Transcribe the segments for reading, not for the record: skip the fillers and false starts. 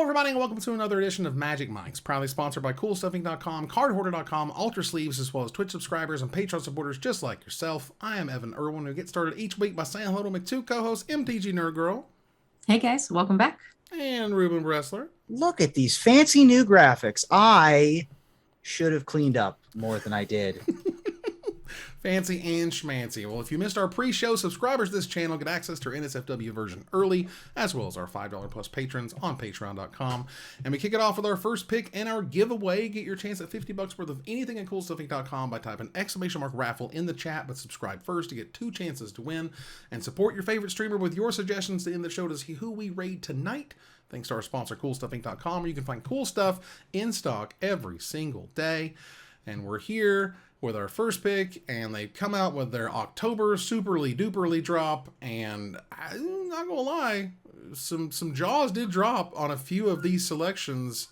everybody, and welcome to another edition of Magic Mics, proudly sponsored by CoolStuffing.com, CardHoarder.com, Ultra Sleeves, as well as Twitch subscribers and Patreon supporters just like yourself. I am Evan Irwin, who gets started each week by saying hello to my two co-hosts, MTG Nerd Girl. Hey guys, welcome back. And Ruben Bressler. Look at these fancy new graphics. I should have cleaned up more than I did. Fancy and schmancy. Well, if you missed our pre-show, subscribers to this channel get access to our NSFW version early, as well as our $5 plus patrons on patreon.com. And we kick it off with our first pick and our giveaway. Get your chance at $50 worth of anything at CoolStuffing.com by typing !raffle in the chat, but subscribe first to get 2 chances to win. And support your favorite streamer with your suggestions to end the show to see who we raid tonight. Thanks to our sponsor, CoolStuffing.com, where you can find cool stuff in stock every single day. And we're here with our first pick, and they've come out with their October superly duperly drop, and I'm not gonna lie, some jaws did drop on a few of these selections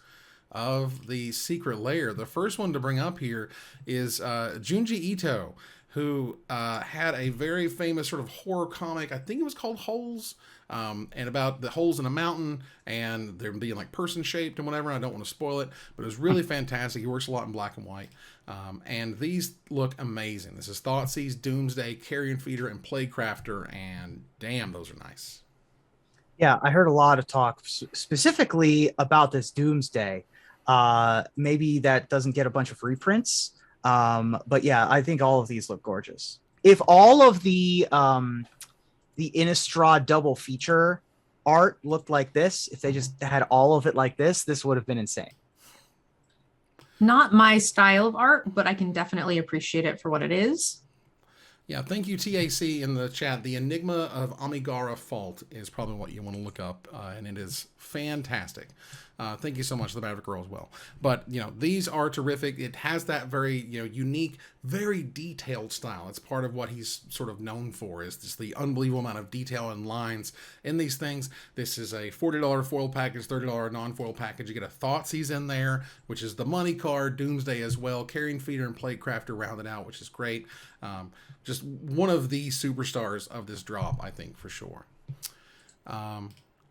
of the Secret Lair. The first one to bring up here is Junji Ito, who had a very famous sort of horror comic, I think it was called Holes, and about the holes in a mountain and they're being like person shaped and whatever. I don't want to spoil it, but it was really fantastic. He works a lot in black and white. And these look amazing. This is Thoughtseize, Doomsday, Carrion Feeder, and Plaguecrafter, and damn, those are nice. Yeah, I heard a lot of talk specifically about this Doomsday. Maybe that doesn't get a bunch of reprints. But yeah, I think all of these look gorgeous. If all of the Innistrad double feature art looked like this, if they just had all of it like this would have been insane. Not my style of art, but I can definitely appreciate it for what it is. Yeah, thank you, TAC, in the chat. The Enigma of Amigara Fault is probably what you want to look up, and it is fantastic. Thank you so much, the Maverick Girl, as well. But, you know, these are terrific. It has that very, unique, very detailed style. It's part of what he's sort of known for, is just the unbelievable amount of detail and lines in these things. This is a $40 foil package, $30 non-foil package. You get a Thoughtseize in there, which is the money card, Doomsday as well, Carrion Feeder and Plaguecrafter rounded out, which is great. Just one of the superstars of this drop, I think, for sure.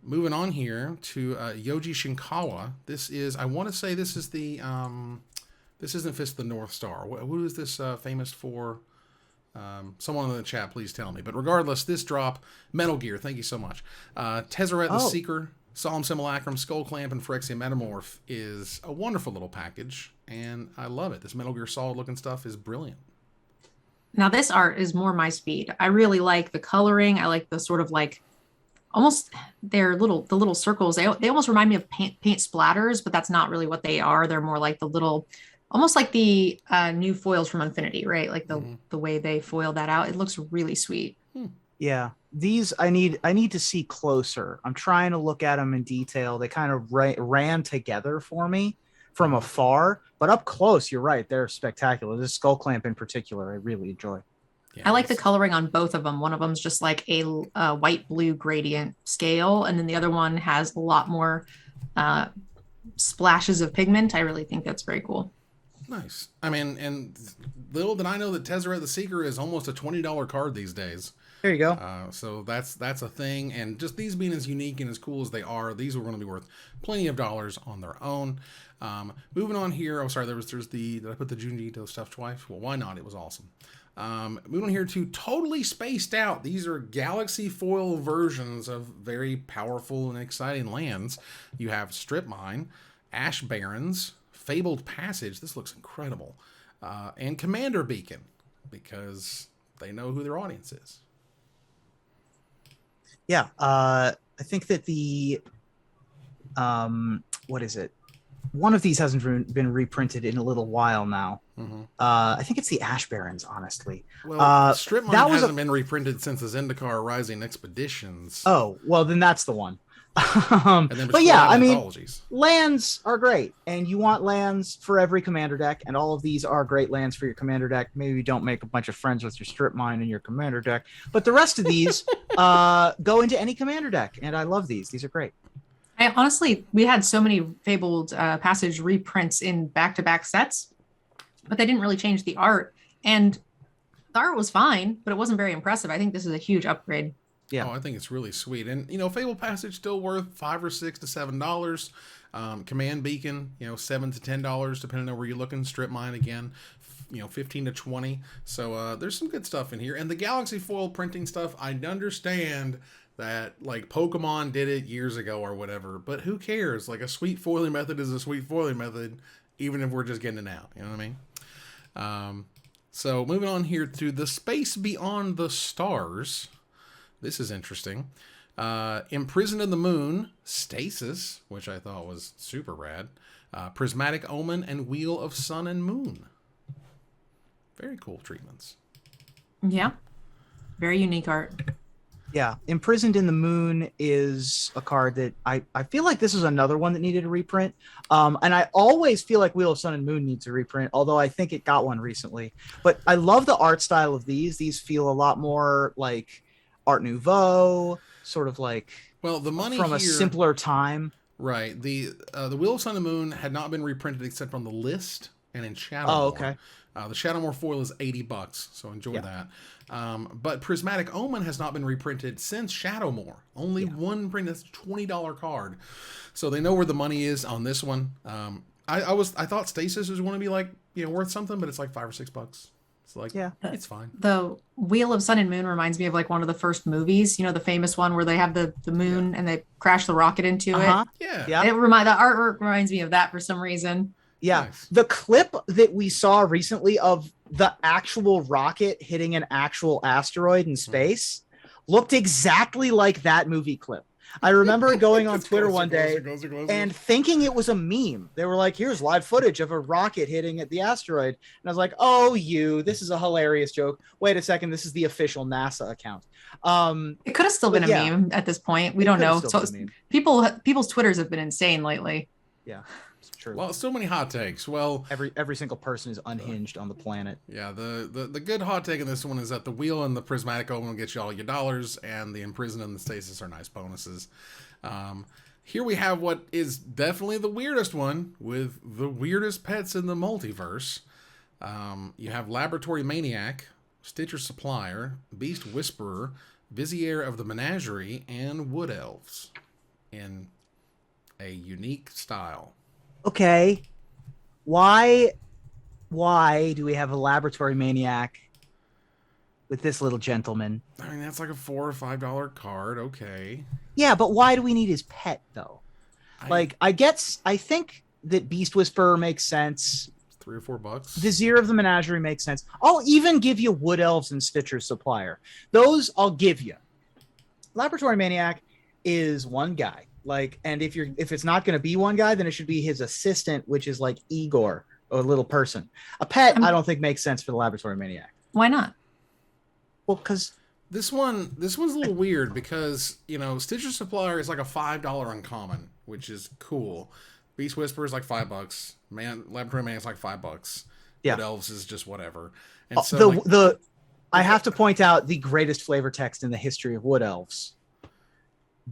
Moving on here to Yoji Shinkawa. This is, I want to say this is the, this isn't Fist of the North Star. Who is this famous for? Someone in the chat, please tell me. But regardless, this drop, Metal Gear, thank you so much. Tezzeret the Seeker, Solemn Simulacrum, Skull Clamp, and Phyrexian Metamorph is a wonderful little package, and I love it. This Metal Gear Solid looking stuff is brilliant. Now this art is more my speed. I really like the coloring. I like the sort of like almost the little circles. They almost remind me of paint splatters, but that's not really what they are. They're more like the little, almost like the new foils from Infinity, right? Like the way they foil that out. It looks really sweet. Yeah, these I need to see closer. I'm trying to look at them in detail. They kind of ran together for me from afar, but up close, you're right. They're spectacular. This Skull Clamp in particular, I really enjoy. Yeah, I like the coloring on both of them. One of them's just like a white-blue gradient scale, and then the other one has a lot more splashes of pigment. I really think that's very cool. Nice. I mean, and little did I know that Tezzeret the Seeker is almost a $20 card these days. There you go. So that's a thing, and just these being as unique and as cool as they are, these are going to be worth plenty of dollars on their own. Moving on here. Oh, sorry. Did I put the Junji Ito stuff twice? Well, why not? It was awesome. Moving on here to Totally Spaced Out. These are Galaxy foil versions of very powerful and exciting lands. You have Strip Mine, Ash Barrens, Fabled Passage. This looks incredible. And Commander Beacon, because they know who their audience is. Yeah, I think that the what is it? One of these hasn't been reprinted in a little while now. Mm-hmm. I think it's the Ash Barrens, honestly. Well, Strip Mine hasn't been reprinted since the Zendikar Rising Expeditions. Oh, well, then that's the one. But yeah, I mean, lands are great, and you want lands for every commander deck, and all of these are great lands for your commander deck. Maybe you don't make a bunch of friends with your Strip Mine in your commander deck, but the rest of these go into any commander deck, and I love these. These are great. Honestly, we had so many Fabled Passage reprints in back-to-back sets, but they didn't really change the art, and the art was fine, but it wasn't very impressive. I think this is a huge upgrade. Yeah. Oh, I think it's really sweet. And, Fable Passage still worth $5 or $6 to $7. Command Beacon, $7 to $10, depending on where you're looking. Strip Mine again, 15 to 20. So there's some good stuff in here. And the Galaxy Foil printing stuff, I understand that like Pokemon did it years ago or whatever, but who cares? Like a sweet foiling method is a sweet foiling method, even if we're just getting it out. You know what I mean? So moving on here to the Space Beyond the Stars. This is interesting. Imprisoned in the Moon, Stasis, which I thought was super rad. Prismatic Omen, and Wheel of Sun and Moon. Very cool treatments. Yeah. Very unique art. Yeah. Imprisoned in the Moon is a card that I feel like this is another one that needed a reprint. And I always feel like Wheel of Sun and Moon needs a reprint, although I think it got one recently. But I love the art style of these. These feel a lot more like Art Nouveau, sort of like the money from here, a simpler time. Right. The Wheel of Sun and Moon had not been reprinted except on the list and in Shadowmoor. Oh, okay. The Shadowmoor foil is $80, so enjoy that. But Prismatic Omen has not been reprinted since Shadowmoor. Only one print. That's a $20 card. So they know where the money is on this one. I thought Stasis was going to be like worth something, but it's like $5 or $6. It's like, it's fine. The Wheel of Sun and Moon reminds me of like one of the first movies, the famous one where they have the moon and they crash the rocket into it. Yeah. The artwork reminds me of that for some reason. Yeah. Nice. The clip that we saw recently of the actual rocket hitting an actual asteroid in space looked exactly like that movie clip. I remember going on Twitter one day and thinking it was a meme. They were like, here's live footage of a rocket hitting at the asteroid. And I was like, this is a hilarious joke. Wait a second. This is the official NASA account. It could have still been a meme at this point. We don't know. So people's Twitters have been insane lately. Yeah. True. Well, so many hot takes. Well, every single person is unhinged on the planet. Yeah, the good hot take in this one is that the Wheel and the Prismatic Omen will get you all your dollars, and the Imprisoned and the Stasis are nice bonuses. Here we have what is definitely the weirdest one, with the weirdest pets in the multiverse. You have Laboratory Maniac, Stitcher Supplier, Beast Whisperer, Vizier of the Menagerie, and Wood Elves in a unique style. Okay, why do we have a Laboratory Maniac with this little gentleman? I mean, that's like a $4 or $5 card. Okay. Yeah, but why do we need his pet though? I think that Beast Whisperer makes sense. $3 or $4. Vizier of the Menagerie makes sense. I'll even give you Wood Elves and Stitcher Supplier. Those I'll give you. Laboratory Maniac is one guy. And if it's not going to be one guy, then it should be his assistant, which is like Igor, or a little person. A pet, I don't think makes sense for the Laboratory Maniac. Why not? Well, because this one's a little weird because Stitcher Supplier is like a $5 uncommon, which is cool. Beast Whisperer is like $5. Laboratory Maniac is like $5. Yeah. Wood Elves is just whatever. And so I have to point out the greatest flavor text in the history of Wood Elves.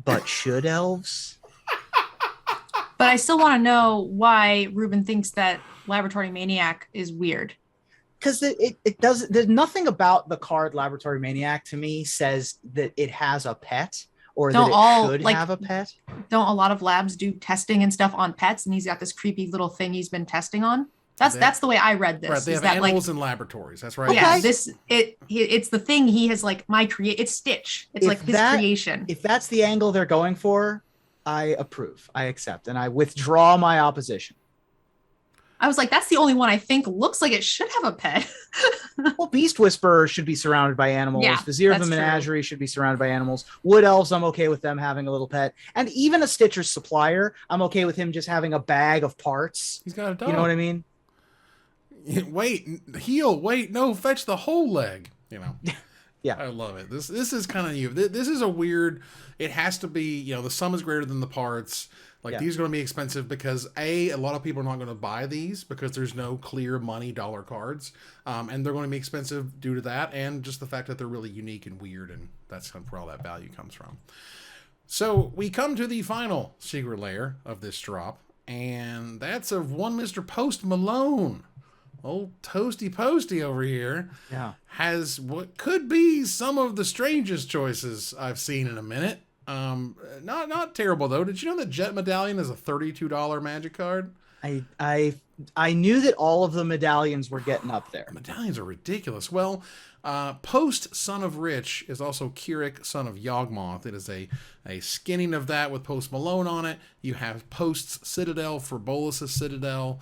But should elves? But I still want to know why Ruben thinks that Laboratory Maniac is weird. Because it does. There's nothing about the card Laboratory Maniac to me says that it has a pet or that it should have a pet. Don't a lot of labs do testing and stuff on pets? And he's got this creepy little thing he's been testing on. That's the way I read this. Right, they have animals in laboratories. That's right. Yeah, it's the thing he has it's Stitch. It's like his creation. If that's the angle they're going for, I approve. I accept, and I withdraw my opposition. I was like, that's the only one I think looks like it should have a pet. Well, Beast Whisperer should be surrounded by animals. Yeah, Vizier of the Menagerie should be surrounded by animals. Wood Elves, I'm okay with them having a little pet. And even a Stitcher Supplier, I'm okay with him just having a bag of parts. He's got a dog. You know what I mean? Wait, heel, wait, no, fetch the whole leg. Yeah. I love it. This is kind of you. This is a weird, it has to be, the sum is greater than the parts. These are going to be expensive because a lot of people are not going to buy these because there's no clear money dollar cards. And they're going to be expensive due to that. And just the fact that they're really unique and weird. And that's where all that value comes from. So we come to the final Secret Lair of this drop. And that's of one Mr. Post Malone. old Toasty Posty over here, has what could be some of the strangest choices I've seen in a minute. Not terrible though. Did you know that Jet Medallion is a $32 Magic card? I knew that all of the medallions were getting up there. Medallions are ridiculous. Well, Post, Son of Rich, is also Kirik, Son of Yawgmoth. It is a skinning of that with Post Malone on it. You have Post's Citadel for Bolus's Citadel.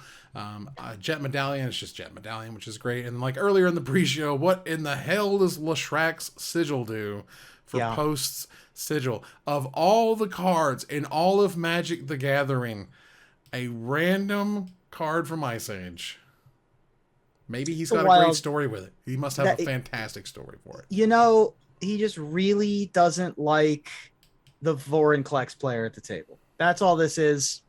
Jet Medallion is just Jet Medallion, which is great. And like earlier in the pre-show, what in the hell does Lashrak's Sigil do for Post's Sigil? Of all the cards in all of Magic the Gathering, a random card from Ice Age. Maybe he's got a great story with it. He must have a fantastic story for it. You know, he just really doesn't like the Vorinclex player at the table. That's all this is.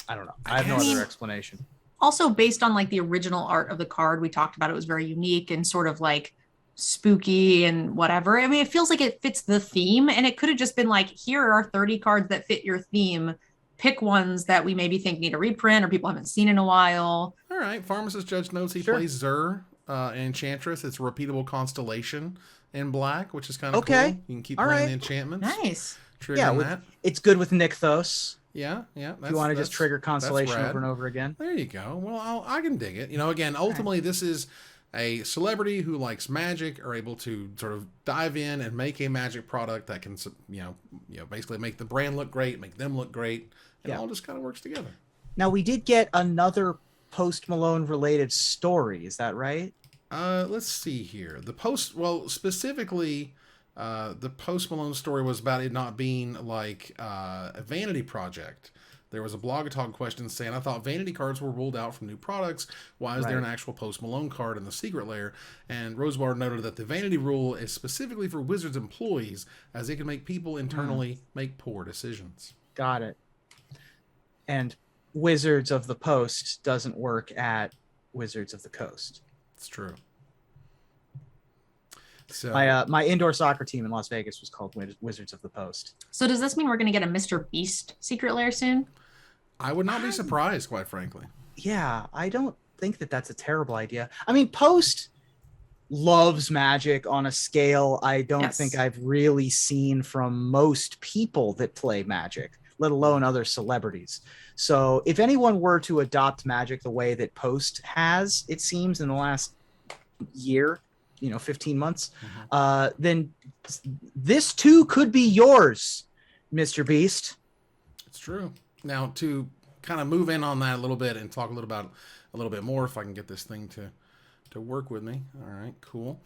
I don't know. I have no other explanation. Also, based on like the original art of the card, we talked about it was very unique and sort of like spooky and whatever. I mean, it feels like it fits the theme, and it could have just been like, here are 30 cards that fit your theme. Pick ones that we maybe think need a reprint or people haven't seen in a while. All right. Pharmacist Judge notes he plays Zur, Enchantress. It's a repeatable constellation in black, which is kind of cool. You can keep playing the enchantments. Nice. Triggering that. It's good with Nykthos. Yeah. If you want to just trigger constellation over and over again. There you go. Well, I can dig it. You know, again, ultimately, this is a celebrity who likes Magic are able to sort of dive in and make a Magic product that can, basically make the brand look great, make them look great. It all just kind of works together. Now, we did get another Post Malone related story. Is that right? Let's see here. Specifically, the Post Malone story was about it not being like a vanity project. There was a blog talk question saying, I thought vanity cards were ruled out from new products. Why is there an actual Post Malone card in the Secret Lair? And Rosebar noted that the vanity rule is specifically for Wizards employees, as it can make people internally make poor decisions. Got it. And Wizards of the Post doesn't work at Wizards of the Coast. It's true. So my indoor soccer team in Las Vegas was called Wizards of the Post. So does this mean we're going to get a Mr. Beast Secret Lair soon? I would not be surprised, quite frankly. Yeah, I don't think that that's a terrible idea. I mean, Post loves Magic on a scale I don't think I've really seen from most people that play Magic, let alone other celebrities. So if anyone were to adopt Magic the way that Post has, it seems, in the last year, 15 months, then this too could be yours, Mr. Beast. It's true. Now, to kind of move in on that a little bit and talk a little bit more, if I can get this thing to work with me. All right, cool.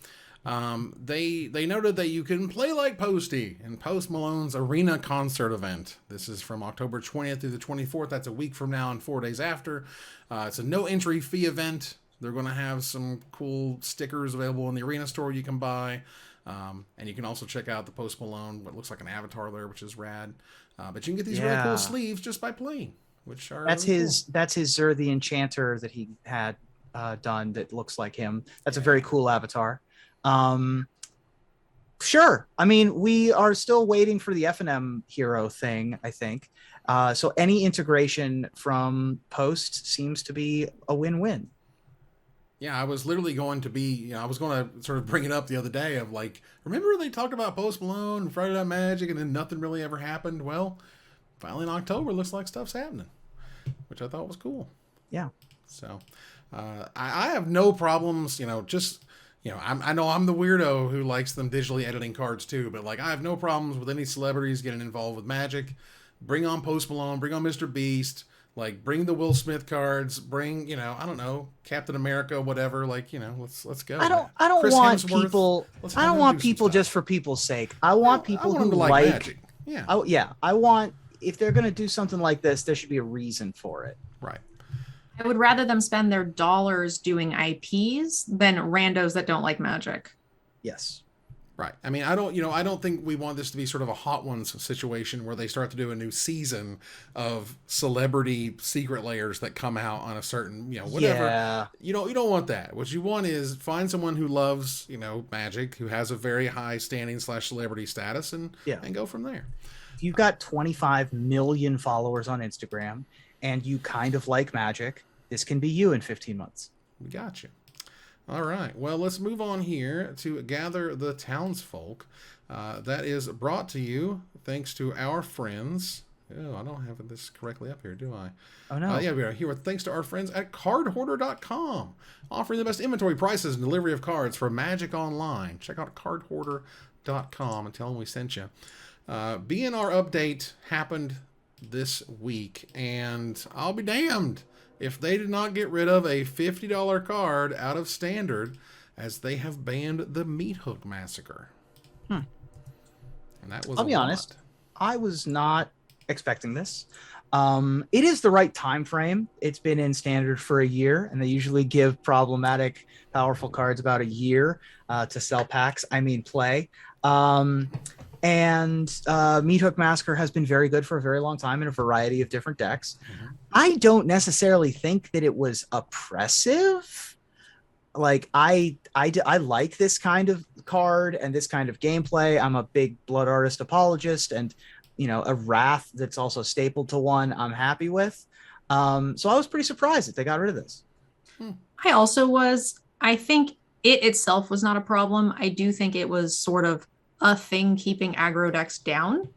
They noted that you can play like Posty in Post Malone's Arena concert event. This is from October 20th through the 24th. That's a week from now and 4 days after. It's a no entry fee event. They're going to have some cool stickers available in the Arena store you can buy. And you can also check out the Post Malone, what looks like an avatar there, which is rad. But you can get these really cool sleeves just by playing, which are that's really his cool. That's his Zur the Enchanter that he had done that looks like him. That's a very cool avatar. Sure. I mean, we are still waiting for the F&M hero thing, I think. So any integration from Post seems to be a win-win. Yeah, I was literally going to be, I was going to sort of bring it up the other day of like, remember they talked about Post Malone and Friday Night Magic and then nothing really ever happened? Well, finally in October, looks like stuff's happening, which I thought was cool. Yeah. So I have no problems, I know I'm the weirdo who likes them digitally editing cards too, but like I have no problems with any celebrities getting involved with Magic. Bring on Post Malone, bring on Mr. Beast. Like, bring the Will Smith cards, bring, I don't know, Captain America, whatever. Like, let's go. I don't want people just for people's sake. I want people who like Magic. Yeah. I want, if they're going to do something like this, there should be a reason for it. Right. I would rather them spend their dollars doing IPs than randos that don't like Magic. Yes. Right. I mean, I don't think we want this to be sort of a Hot Ones situation where they start to do a new season of celebrity secret layers that come out on a certain, whatever. Yeah. You don't want that. What you want is find someone who loves, Magic, who has a very high standing / celebrity status and go from there. If you've got 25 million followers on Instagram and you kind of like Magic, this can be you in 15 months. We got you. All right. Well, let's move on here to gather the townsfolk. That is brought to you thanks to our friends. Oh, I don't have this correctly up here, do I? Oh, no. Yeah, we are here with thanks to our friends at cardhoarder.com, offering the best inventory prices and delivery of cards for Magic Online. Check out cardhoarder.com and tell them we sent you. B&R Update happened this week, and I'll be damned if they did not get rid of a $50 card out of Standard, as they have banned the Meathook Massacre. And that was I'll be honest, I was not expecting this. It is the right time frame. It's been in Standard for a year, and they usually give problematic, powerful cards about a year to sell packs. Play. And Meathook Massacre has been very good for a very long time in a variety of different decks. Mm-hmm. I don't necessarily think that it was oppressive. Like I like this kind of card and this kind of gameplay. I'm a big Blood Artist apologist, and a Wrath that's also stapled to one I'm happy with. So I was pretty surprised that they got rid of this. I also was. I think it itself was not a problem. I do think it was sort of a thing keeping aggro decks down.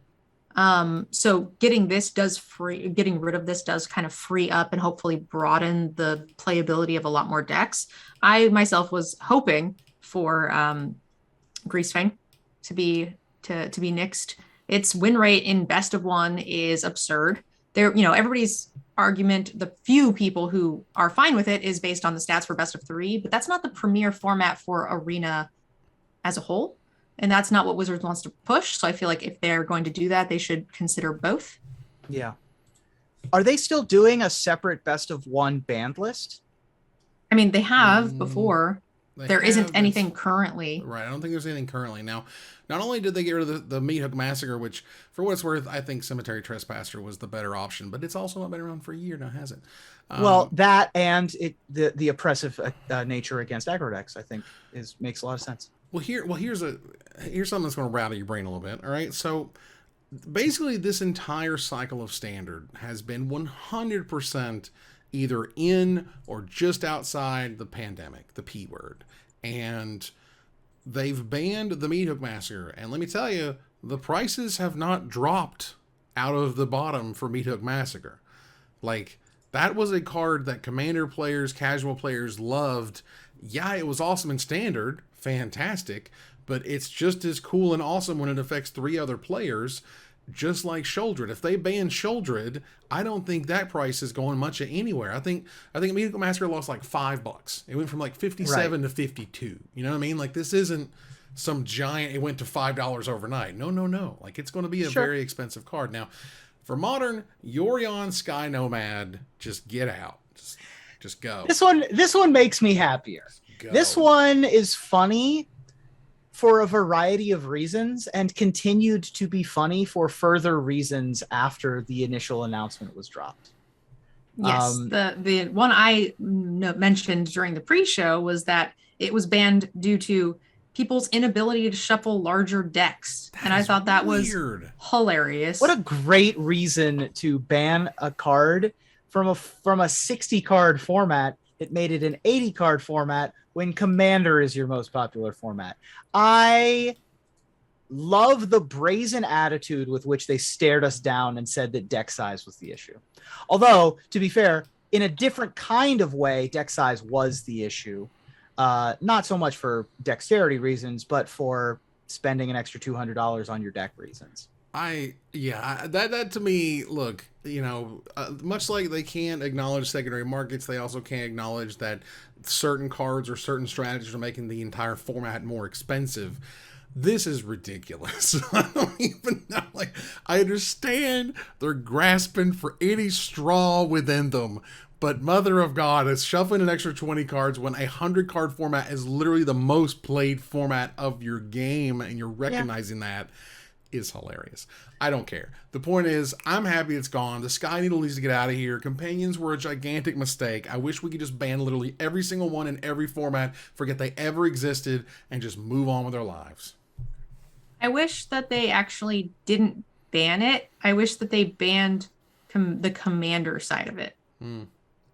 So getting rid of this does kind of free up and hopefully broaden the playability of a lot more decks. I myself was hoping for Greasefang to be nixed. Its win rate in best of one is absurd. Everybody's argument, the few people who are fine with it, is based on the stats for best of three, but that's not the premier format for Arena as a whole. And that's not what Wizards wants to push. So I feel like if they're going to do that, they should consider both. Yeah. Are they still doing a separate best of one banned list? They have before. There isn't anything currently. Right. I don't think there's anything currently. Now, not only did they get rid of the Meathook Massacre, which, for what it's worth, I think Cemetery Trespasser was the better option, but it's also not been around for a year now, has it? Well, that and the oppressive nature against aggro decks, I think, makes a lot of sense. Well, here's something that's going to rattle your brain a little bit. All right, so basically, this entire cycle of Standard has been 100% either in or just outside the pandemic, the P word, and they've banned the Meathook Massacre. And let me tell you, the prices have not dropped out of the bottom for Meathook Massacre. Like, that was a card that Commander players, casual players loved. Yeah, it was awesome in Standard. Fantastic, but it's just as cool and awesome when it affects three other players, just like Sheoldred. If they ban Sheoldred, I don't think that price is going much anywhere. I think Meathook Massacre lost like $5. It went from like 57 to 52. You know what I mean? Like, this isn't some giant, it went to $5 overnight. No. Like, it's going to be a very expensive card. Now, for Modern, Yorion Sky Nomad, just get out. Just go. This one makes me happier. Go. This one is funny for a variety of reasons and continued to be funny for further reasons after the initial announcement was dropped. Yes, the one I mentioned during the pre-show was that it was banned due to people's inability to shuffle larger decks. And I thought that was hilarious. What a great reason to ban a card from a 60 card format. It made it an 80 card format when Commander is your most popular format. I love the brazen attitude with which they stared us down and said that deck size was the issue. Although, to be fair, in a different kind of way, deck size was the issue. Not so much for dexterity reasons, but for spending an extra $200 on your deck reasons. That to me, look, much like they can't acknowledge secondary markets, they also can't acknowledge that certain cards or certain strategies are making the entire format more expensive. This is ridiculous. I don't even know. Like, I understand they're grasping for any straw within them, but mother of God, it's shuffling an extra 20 cards when a 100 card format is literally the most played format of your game, and you're recognizing that is hilarious. I don't care. The point is, I'm happy it's gone. The Sky Needle needs to get out of here. Companions were a gigantic mistake. I wish we could just ban literally every single one in every format, forget they ever existed, and just move on with their lives. I wish that they actually didn't ban it. I wish that they banned the Commander side of it.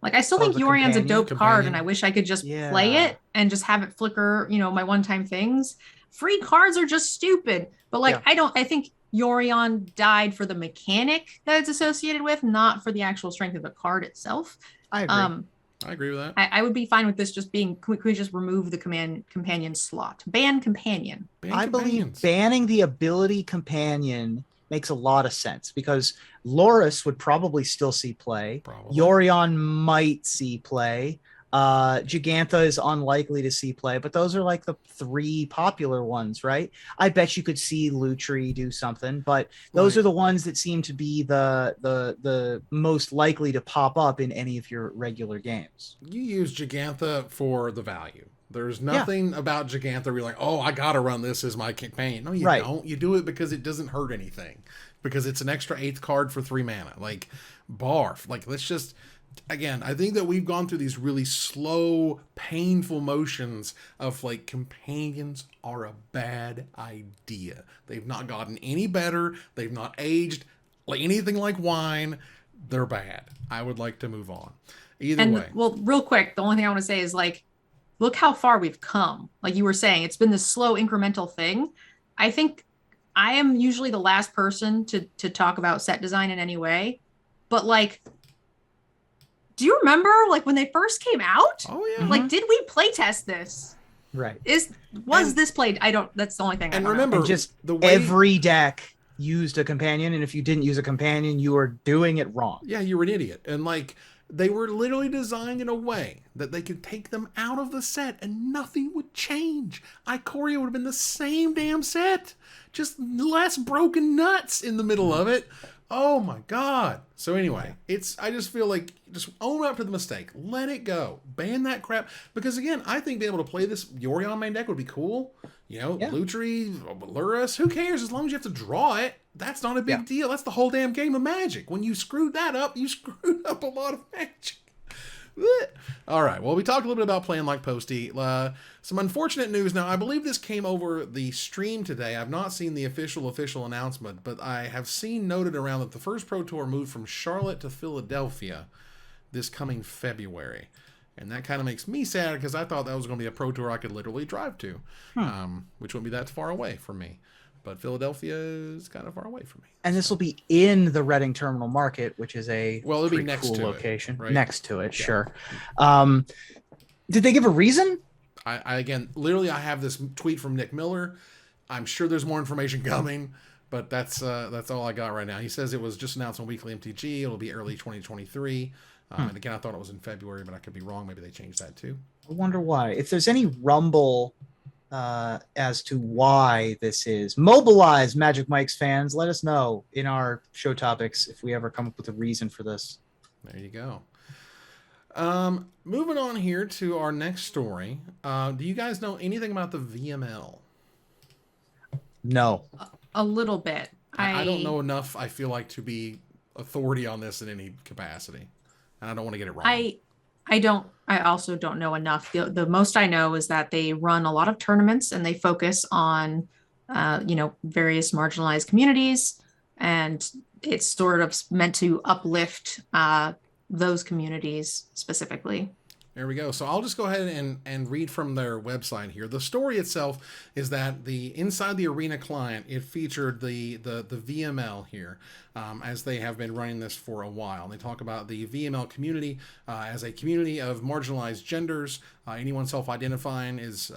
Like, I still think the Yorion's a dope card, companion. and I wish I could just play it and just have it flicker, my one-time things. Free cards are just stupid. But like, I think Yorion died for the mechanic that it's associated with, not for the actual strength of the card itself. I agree. I agree with that. I would be fine with this just being, could we just remove the companion slot? Ban companion. I believe banning the ability companion makes a lot of sense, because Loris would probably still see play. Yorion might see play. Gigantha is unlikely to see play, but those are like the 3 popular ones, right? I bet you could see Lutri do something, but those are the ones that seem to be the most likely to pop up in any of your regular games. You use Gigantha for the value. There's nothing about Gigantha where you're like, oh, I gotta run this as my companion. No, you don't. You do it because it doesn't hurt anything. Because it's an extra 8th card for 3 mana. Like, barf. Like, let's just... Again, I think that we've gone through these really slow, painful motions of, like, companions are a bad idea. They've not gotten any better. They've not aged like anything like wine. They're bad. I would like to move on. Either way. Well, real quick, the only thing I want to say is, like, look how far we've come. Like you were saying, it's been this slow incremental thing. I think I am usually the last person to talk about set design in any way, but like, do you remember like when they first came out? Oh yeah. Like, did we play test this? Right. Was this played? That's the only thing. And remember, just every deck used a companion, and if you didn't use a companion, you were doing it wrong. Yeah, you were an idiot. And like, they were literally designed in a way that they could take them out of the set and nothing would change. Ikoria would have been the same damn set, just less broken nuts in the middle of it. Oh my god. So anyway, I just feel like, just own up to the mistake. Let it go. Ban that crap. Because again, I think being able to play this Yorion main deck would be cool. Lutri, Luris, who cares? As long as you have to draw it, that's not a big deal. That's the whole damn game of Magic. When you screwed that up, you screwed up a lot of Magic. All right. Well, we talked a little bit about playing like Posty. Some unfortunate news. Now, I believe this came over the stream today. I've not seen the official announcement, but I have seen noted around that the first Pro Tour moved from Charlotte to Philadelphia this coming February. And that kind of makes me sad because I thought that was going to be a Pro Tour I could literally drive to, which wouldn't be that far away from me. But Philadelphia is kind of far away from me. And this will be in the Reading Terminal Market, which is it'll be next cool to location. It, right? Next to it, sure. Did they give a reason? I again, literally, I have this tweet from Nick Miller. I'm sure there's more information coming, but that's all I got right now. He says it was just announced on Weekly MTG. It'll be early 2023. And again, I thought it was in February, but I could be wrong. Maybe they changed that too. I wonder why. If there's any rumble as to why this is, mobilize Magic Mike's fans. Let us know in our show topics if we ever come up with a reason for this. There you go. Moving on here to our next story. Do you guys know anything about the VML? No. A little bit. I don't know enough, I feel like, to be authority on this in any capacity. And I don't want to get it wrong. I also don't know enough. The most I know is that they run a lot of tournaments and they focus on, various marginalized communities, and it's sort of meant to uplift those communities specifically. There we go. So I'll just go ahead and read from their website here. The story itself is that inside the Arena client, it featured the VML here, as they have been running this for a while. They talk about the VML community as a community of marginalized genders. Anyone self-identifying as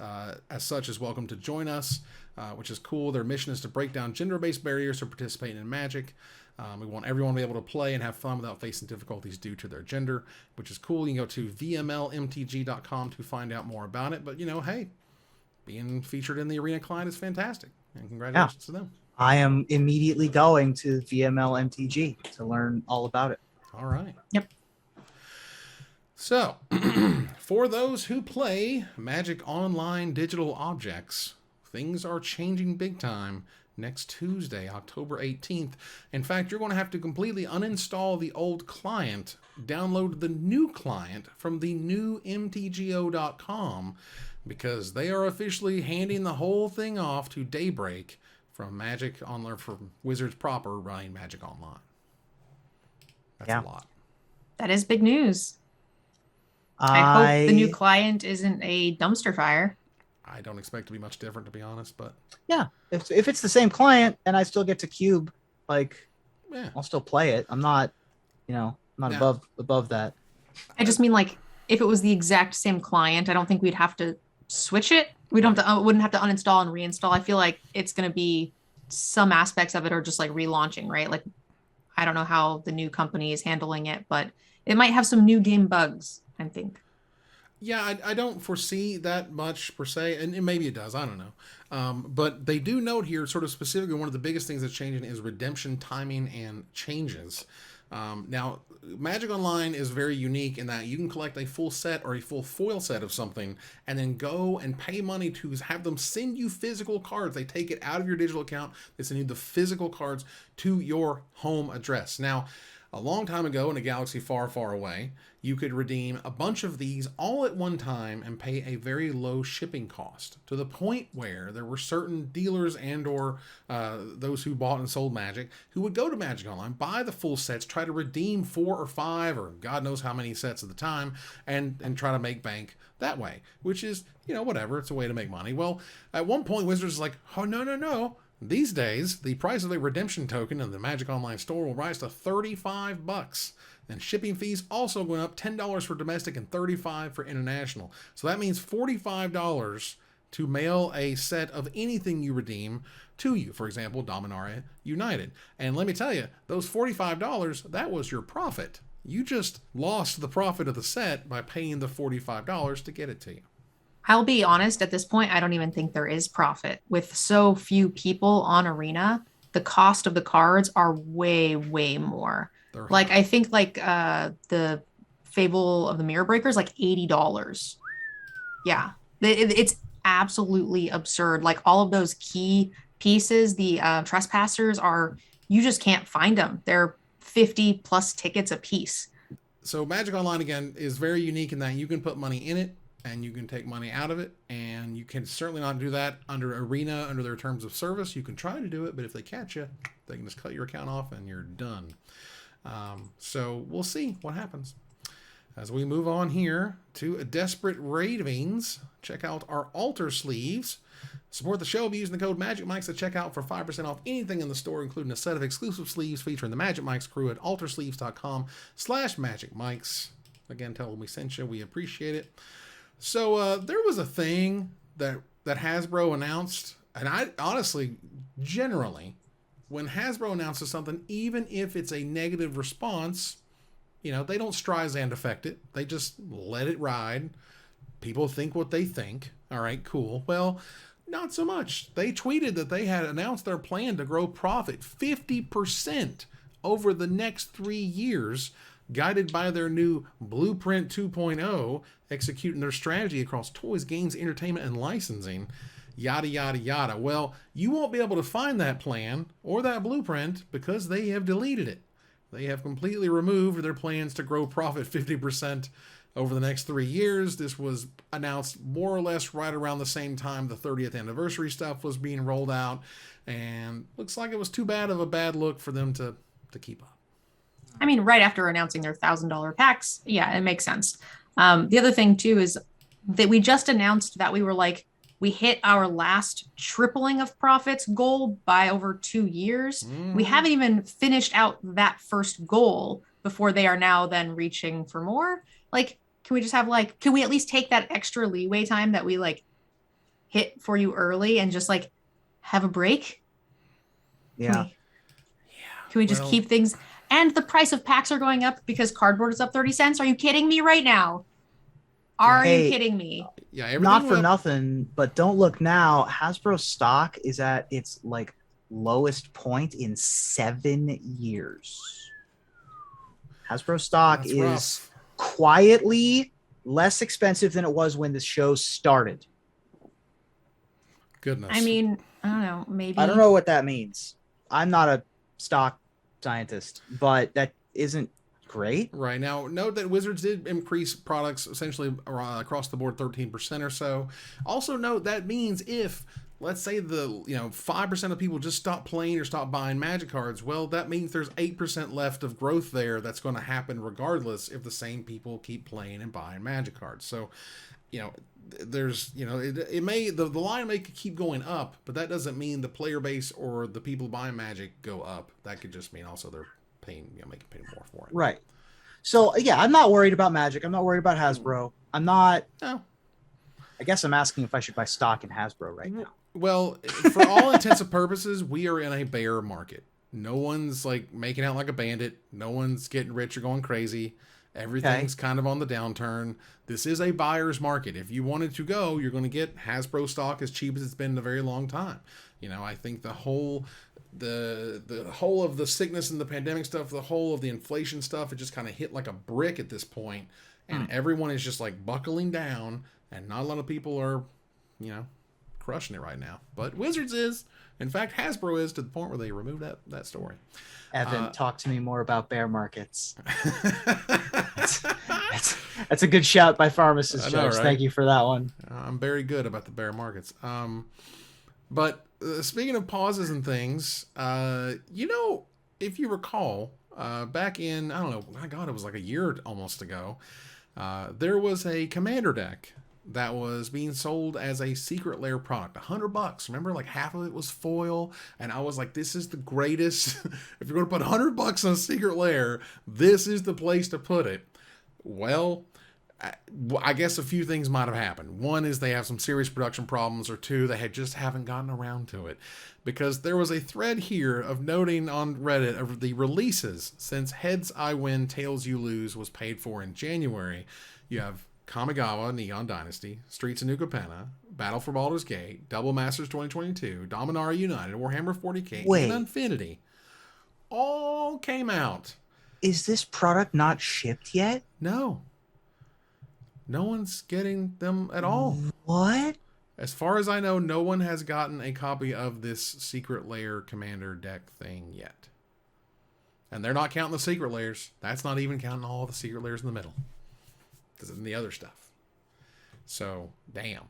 such is welcome to join us, which is cool. Their mission is to break down gender-based barriers to participating in Magic. We want everyone to be able to play and have fun without facing difficulties due to their gender, which is cool. You can go to vmlmtg.com to find out more about it. But, hey, being featured in the Arena client is fantastic. And congratulations to them. I am immediately going to VMLMTG to learn all about it. All right. Yep. So, for those who play Magic Online digital objects, things are changing big time. Next Tuesday, October 18th. In fact, you're going to have to completely uninstall the old client, download the new client from the new MTGO.com, because they are officially handing the whole thing off to Daybreak from Magic Online, from Wizards proper running Magic Online. That's a lot. That is big news. I hope the new client isn't a dumpster fire. I don't expect to be much different, to be honest, but yeah, if it's the same client and I still get to cube, like, yeah, I'll still play it. I'm not, above that. I just mean, like, if it was the exact same client, I don't think we'd have to switch it. We don't have to, wouldn't have to uninstall and reinstall. I feel like it's going to be some aspects of it are just like relaunching, right? Like, I don't know how the new company is handling it, but it might have some new game bugs, I think. Yeah, I don't foresee that much per se, and maybe it does. I don't know. But they do note here, sort of specifically, one of the biggest things that's changing is redemption timing and changes. Now, Magic Online is very unique in that you can collect a full set or a full foil set of something and then go and pay money to have them send you physical cards. They take it out of your digital account. They send you the physical cards to your home address. Now, a long time ago in a galaxy far, far away, you could redeem a bunch of these all at one time and pay a very low shipping cost, to the point where there were certain dealers and or those who bought and sold Magic who would go to Magic Online, buy the full sets, try to redeem 4 or 5 or God knows how many sets at the time, and try to make bank that way, which is, whatever. It's a way to make money. Well, at one point, Wizards was like, oh, no. These days, the price of a redemption token in the Magic Online store will rise to $35. And shipping fees also going up, $10 for domestic and $35 for international. So that means $45 to mail a set of anything you redeem to you. For example, Dominaria United. And let me tell you, those $45, that was your profit. You just lost the profit of the set by paying the $45 to get it to you. I'll be honest, at this point, I don't even think there is profit. With so few people on Arena, the cost of the cards are way, way more. Like, I think the Fable of the Mirror Breakers, like $80. Yeah, it's absolutely absurd. Like, all of those key pieces, the Trespassers you just can't find them. They're 50 plus tickets a piece. So Magic Online, again, is very unique in that you can put money in it and you can take money out of it, and you can certainly not do that under Arena, under their terms of service. You can try to do it, but if they catch you, they can just cut your account off and you're done. So we'll see what happens. As we move on here to a Desperate Ravings, check out our altar sleeves. Support the show by using the code MagicMikes at checkout for 5% off anything in the store, including a set of exclusive sleeves featuring the Magic Mikes crew at altersleeves.com/MagicMikes. Again, tell them we sent you. We appreciate it. So there was a thing that Hasbro announced, and I honestly, generally, when Hasbro announces something, even if it's a negative response, they don't Streisand affect it. They just let it ride. People think what they think. All right, cool. Well, not so much. They tweeted that they had announced their plan to grow profit 50% over the next 3 years, guided by their new Blueprint 2.0, executing their strategy across toys, games, entertainment, and licensing. Yada, yada, yada. Well, you won't be able to find that plan or that blueprint because they have deleted it. They have completely removed their plans to grow profit 50% over the next 3 years. This was announced more or less right around the same time the 30th anniversary stuff was being rolled out, and looks like it was too bad of a bad look for them to keep up. I mean, right after announcing their $1,000 packs, yeah, it makes sense. The other thing too is that we just announced that we hit our last tripling of profits goal by over 2 years. We haven't even finished out that first goal before they are now then reaching for more. Like, can we just have can we at least take that extra leeway time that we hit for you early and just have a break? Yeah. Can we just keep things? And the price of packs are going up because cardboard is up 30 cents. Are you kidding me right now? Are you kidding me? Yeah, not for nothing, but don't look now. Hasbro stock is at its lowest point in 7 years. Hasbro stock is rough. Quietly less expensive than it was when the show started. Goodness. I mean, I don't know. Maybe I don't know what that means. I'm not a stock scientist, but that isn't great. Right. Now, note that Wizards did increase products essentially across the board 13% or so. Also note that means if let's say 5% of people just stop playing or stop buying Magic cards. Well, that means there's 8% left of growth there that's going to happen regardless if the same people keep playing and buying Magic cards. So, there's, it may, the line may keep going up, but that doesn't mean the player base or the people buying Magic go up. That could just mean also they're paying, making pay more for it. Right. So yeah, I'm not worried about Magic. I'm not worried about Hasbro. I'm not. No. I guess I'm asking if I should buy stock in Hasbro right now. Well, for all intents and purposes, we are in a bear market. No one's like making out like a bandit. No one's getting rich or going crazy. Everything's kind of on the downturn. This is a buyer's market. If you wanted to go, you're going to get Hasbro stock as cheap as it's been in a very long time. I think the whole of the sickness and the pandemic stuff, the whole of the inflation stuff, it just kind of hit like a brick at this point, and everyone is just like buckling down, and not a lot of people are, crushing it right now. But Wizards is. In fact, Hasbro is, to the point where they removed that story. Evan, talk to me more about bear markets. That's a good shout by Pharmacist Jokes. Right? Thank you for that one. I'm very good about the bear markets. But speaking of pauses and things, if you recall, back in, I don't know, my God, it was like a year almost ago, there was a commander deck that was being sold as a Secret Lair product, $100. Remember, like half of it was foil, and I was like, this is the greatest. If you're going to put $100 on a Secret Lair, this is the place to put it. Well, I guess a few things might have happened. One is they have some serious production problems, or two, they just haven't gotten around to it. Because there was a thread here of noting on Reddit of the releases since Heads I Win, Tails You Lose was paid for in January. You have Kamigawa, Neon Dynasty, Streets of New Capenna, Battle for Baldur's Gate, Double Masters 2022, Dominaria United, Warhammer 40k, and Infinity. All came out. Is this product not shipped yet? No. No one's getting them at all. What? As far as I know, no one has gotten a copy of this Secret Lair Commander deck thing yet. And they're not counting the Secret Lairs. That's not even counting all the Secret Lairs in the middle. Because it's the other stuff. So, damn.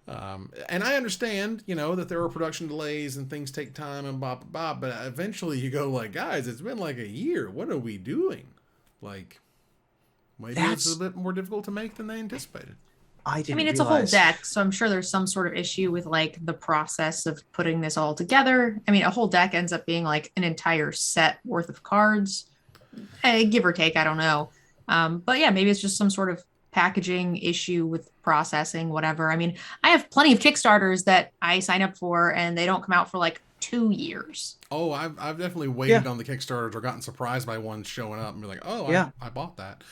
And I understand, that there are production delays and things take time and blah, blah, blah. But eventually you go like, guys, it's been like a year. What are we doing? Like, maybe it's a bit more difficult to make than they anticipated. I mean, it's a whole deck, so I'm sure there's some sort of issue with like the process of putting this all together. I mean, a whole deck ends up being like an entire set worth of cards, give or take. I don't know. But yeah, maybe it's just some sort of packaging issue with processing, whatever. I mean, I have plenty of Kickstarters that I sign up for and they don't come out for like 2 years. Oh, I've definitely waited on the Kickstarters or gotten surprised by one showing up and be like, oh, I bought that.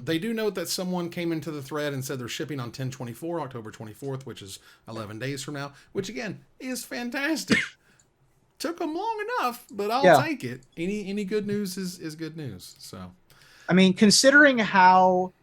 They do note that someone came into the thread and said they're shipping on 10/24, October 24th, which is 11 days from now, which again is fantastic. Took them long enough, but I'll take it. Any good news is good news. So, I mean, considering how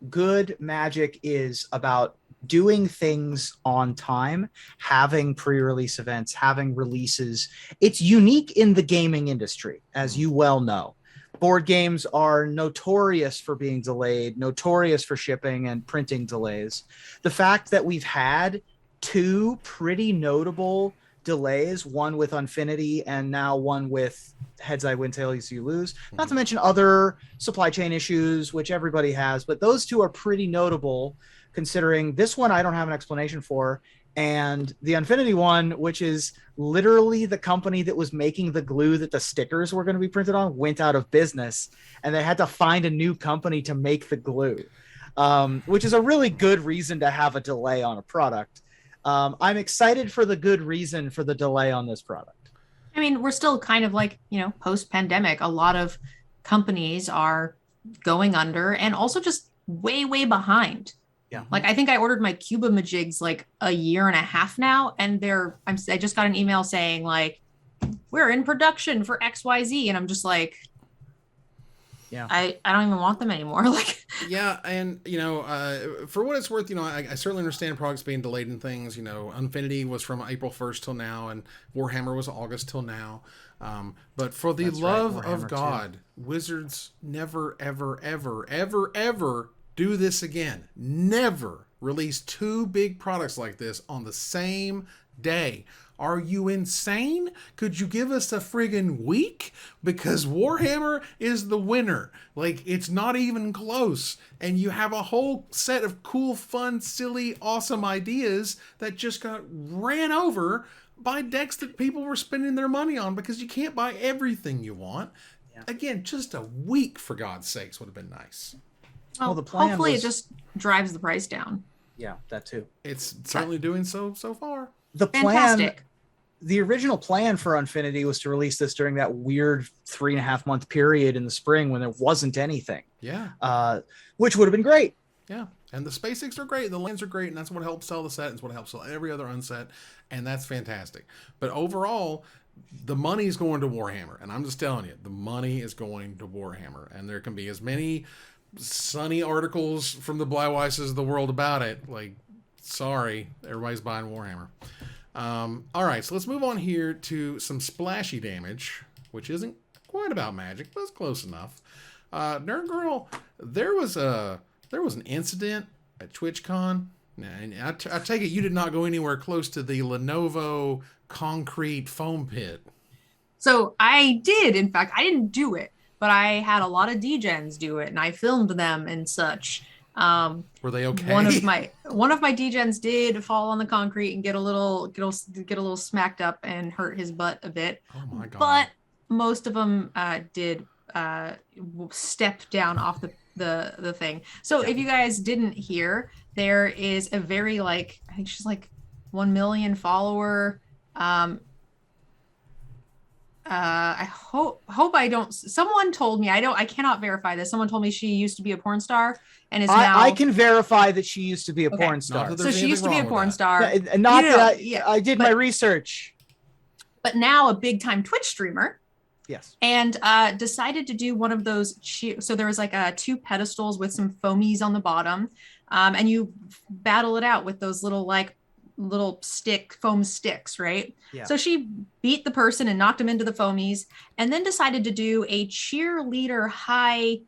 good Magic is about doing things on time, having pre-release events, having releases, it's unique in the gaming industry, as you well know. Board games are notorious for being delayed, notorious for shipping and printing delays. The fact that we've had 2 pretty notable delays, one with Infinity and now one with Heads I Win, Tails You Lose, not to mention other supply chain issues, which everybody has, but those 2 are pretty notable considering this one I don't have an explanation for. And the Infinity one, which is literally the company that was making the glue that the stickers were going to be printed on, went out of business and they had to find a new company to make the glue, which is a really good reason to have a delay on a product. I'm excited for the good reason for the delay on this product. I mean, we're still kind of like, post-pandemic. A lot of companies are going under and also just way, way behind. Yeah. Like, I think I ordered my Cuba Majigs like a year and a half now, and I just got an email saying like, we're in production for XYZ. And I'm just like, yeah, I don't even want them anymore. Like, yeah. And, for what it's worth, I certainly understand products being delayed and things. Infinity was from April 1st till now, and Warhammer was August till now. But for the love of God, Wizards never, ever, ever, ever, ever do this again. Never release 2 big products like this on the same day. Are you insane? Could you give us a friggin' week? Because Warhammer is the winner. Like, it's not even close. And you have a whole set of cool, fun, silly, awesome ideas that just got ran over by decks that people were spending their money on because you can't buy everything you want. Yeah. Again, just a week, for God's sakes, would have been nice. Well, the plan hopefully it just drives the price down. Yeah, that too. It's certainly doing so far. The plan, the original plan for Unfinity was to release this during that weird 3.5 month period in the spring when there wasn't anything. Yeah. Which would have been great. Yeah. And the SpaceX are great. The lands are great. And that's what helps sell the set. And it's what helps sell every other unset. And that's fantastic. But overall, the money is going to Warhammer. And I'm just telling you, the money is going to Warhammer. And there can be as many sunny articles from the Blyweises of the world about it. Like, sorry, everybody's buying Warhammer. All right, so let's move on here to some splashy damage, which isn't quite about Magic, but it's close enough. Nerd Girl, there was an incident at TwitchCon. And I take it you did not go anywhere close to the Lenovo concrete foam pit. So I did. In fact, I didn't do it, but I had a lot of DGens do it, and I filmed them and such. Were they okay? One of my DGens did fall on the concrete and get a little smacked up and hurt his butt a bit. Oh my God. But most of them did step down off the thing. So if you guys didn't hear, there is a very I think she's 1 million follower. I hope I don't. Someone told me I cannot verify this. Someone told me she used to be a porn star and is now. I can verify that she used to be a porn star. So she used to be a porn star. I did my research. But now a big time Twitch streamer. Yes. And decided to do one of those. So there was 2 pedestals with some foamies on the bottom, and you battle it out with those little foam sticks, right? Yeah. So she beat the person and knocked him into the foamies, and then decided to do a cheerleader high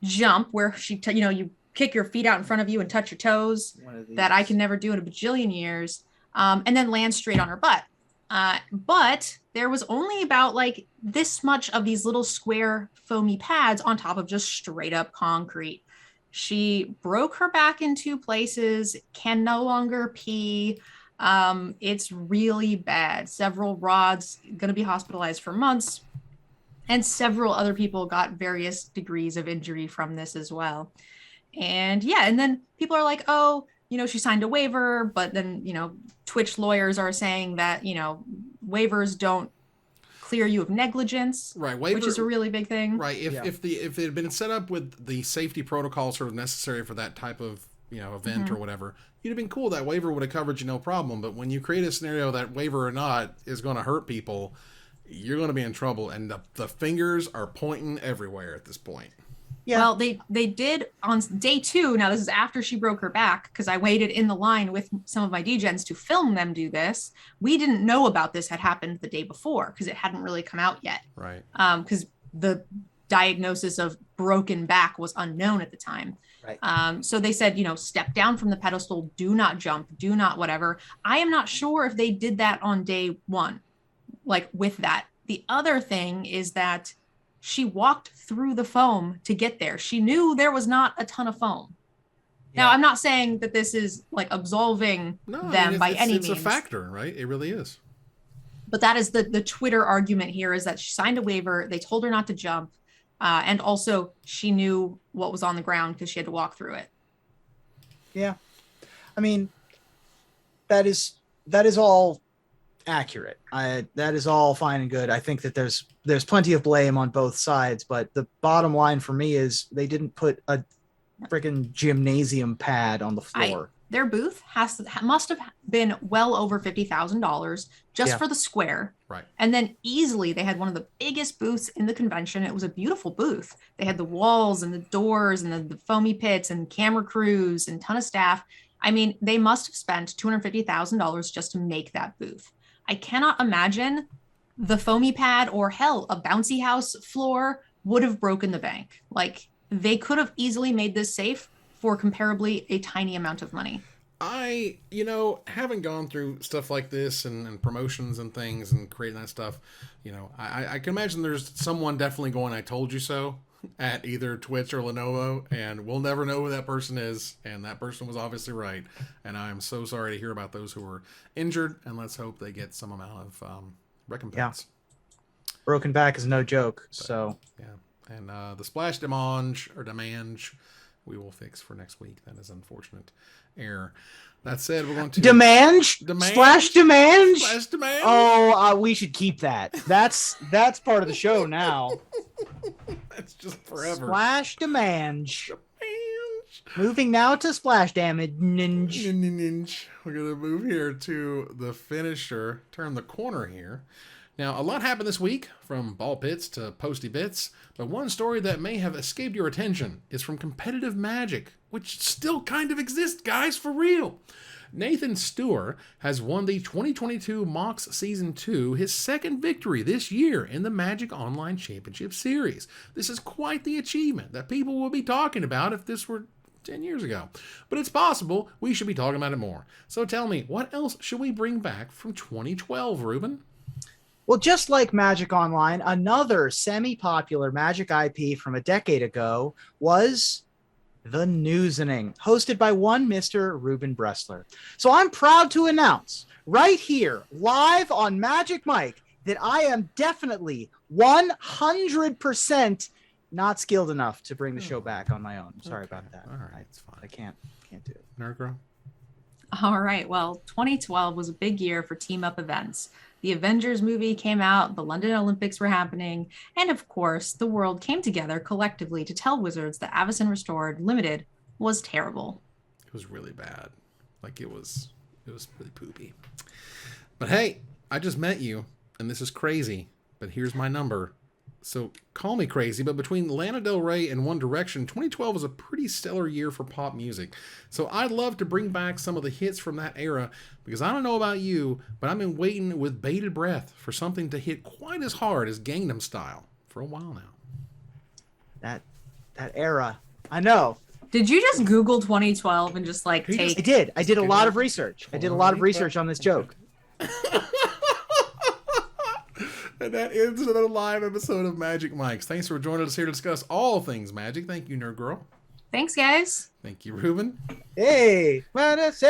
jump where she, you kick your feet out in front of you and touch your toes. That I can never do in a bajillion years, and then land straight on her butt. But there was only about this much of these little square foamy pads on top of just straight up concrete. She broke her back in 2 places, can no longer pee. It's really bad. Several rods, going to be hospitalized for months. And several other people got various degrees of injury from this as well. And and then people are like, oh, she signed a waiver, but then, Twitch lawyers are saying that, waivers don't clear you of negligence, right? Which is a really big thing, right? If it had been set up with the safety protocol sort of necessary for that type of event or whatever, you'd have been cool. That waiver would have covered you no problem. But when you create a scenario that waiver or not is going to hurt people, you're going to be in trouble, and the fingers are pointing everywhere at this point. Yeah. Well, they did on day 2. Now, this is after she broke her back, because I waited in the line with some of my DGens to film them do this. We didn't know about this had happened the day before because it hadn't really come out yet. Right. Because the diagnosis of broken back was unknown at the time. Right. So they said, step down from the pedestal, do not jump, do not whatever. I am not sure if they did that on day 1, with that. The other thing is that she walked through the foam to get there. She knew there was not a ton of foam. Yeah. Now, I'm not saying that this is absolving them by any means. It's a factor, right? It really is. But that is the Twitter argument here, is that she signed a waiver. They told her not to jump. And also she knew what was on the ground because she had to walk through it. Yeah. I mean, that is all accurate. That is all fine and good. I think that there's plenty of blame on both sides, but the bottom line for me is they didn't put a freaking gymnasium pad on the floor. Their booth must have been well over $50,000 just for the square. Right. And then easily they had one of the biggest booths in the convention. It was a beautiful booth. They had the walls and the doors and the foamy pits and camera crews and ton of staff. I mean, they must have spent $250,000 just to make that booth. I cannot imagine the foamy pad or hell, a bouncy house floor would have broken the bank. They could have easily made this safe for comparably a tiny amount of money. having gone through stuff like this and promotions and things and creating that stuff, I can imagine there's someone definitely going, I told you so, at either Twitch or Lenovo, and we'll never know who that person is, and that person was obviously right, and I'm so sorry to hear about those who were injured, and let's hope they get some amount of recompense. Yeah. Broken back is no joke, so... Yeah, and the splash damage, we will fix for next week. That is unfortunate error. That said, we're going to... Splash Demange? Splash Demange? Oh, we should keep that. That's part of the show now. That's just forever. Splash Demange. Moving now to Splash Damage. We're going to move here to the finisher. Turn the corner here. Now, a lot happened this week, from ball pits to posty bits, but one story that may have escaped your attention is from competitive Magic, which still kind of exists, guys, for real. Nathan Stewart has won the 2022 Mox Season 2, his second victory this year in the Magic Online Championship Series. This is quite the achievement that people will be talking about if this were 10 years ago. But it's possible we should be talking about it more. So tell me, what else should we bring back from 2012, Ruben? Well, just like Magic Online, another semi-popular Magic IP from a decade ago was The Newsening, hosted by one Mr. Ruben Bressler. So I'm proud to announce right here, live on Magic Mike, that I am definitely 100% not skilled enough to bring the show back on my own. I'm sorry about that. All right, it's fine. I can't do it. Nerd Girl? All right. Well, 2012 was a big year for team up events. The Avengers movie came out, the London Olympics were happening, and of course, the world came together collectively to tell Wizards that Avacyn Restored Limited was terrible. It was really bad. Like, it was really poopy. But hey, I just met you, and this is crazy, but here's my number. So call me crazy, but between Lana Del Rey and One Direction, 2012 was a pretty stellar year for pop music. So I'd love to bring back some of the hits from that era, because I don't know about you, but I've been waiting with bated breath for something to hit quite as hard as Gangnam Style for a while now. That era, I know. Did you just Google 2012 and just like take? I did. I did a lot of research. I did a lot of research on this joke. And that ends another live episode of Magic Mics. Thanks for joining us here to discuss all things Magic. Thank you, Nerd Girl. Thanks, guys. Thank you, Ruben. Hey, I don't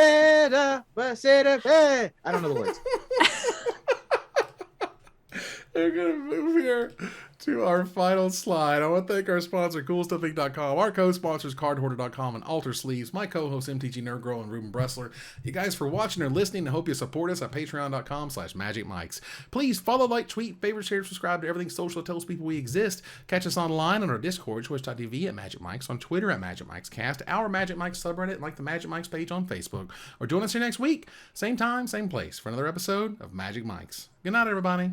know the words. We're going to move here to our final slide. I want to thank our sponsor, CoolStuffInc.com, our co-sponsors, CardHoarder.com and Alter Sleeves, my co-host, MTG Nerd Girl and Ruben Bressler. You guys for watching or listening. I hope you support us at patreon.com/magicmics. Please follow, like, tweet, favorite, share, subscribe to everything social that tells people we exist. Catch us online on our Discord, twitch.tv at Magic Mics, on Twitter at Magic Mics Cast, our Magic Mics subreddit, and like the Magic Mics page on Facebook. Or join us here next week, same time, same place, for another episode of Magic Mics. Good night, everybody.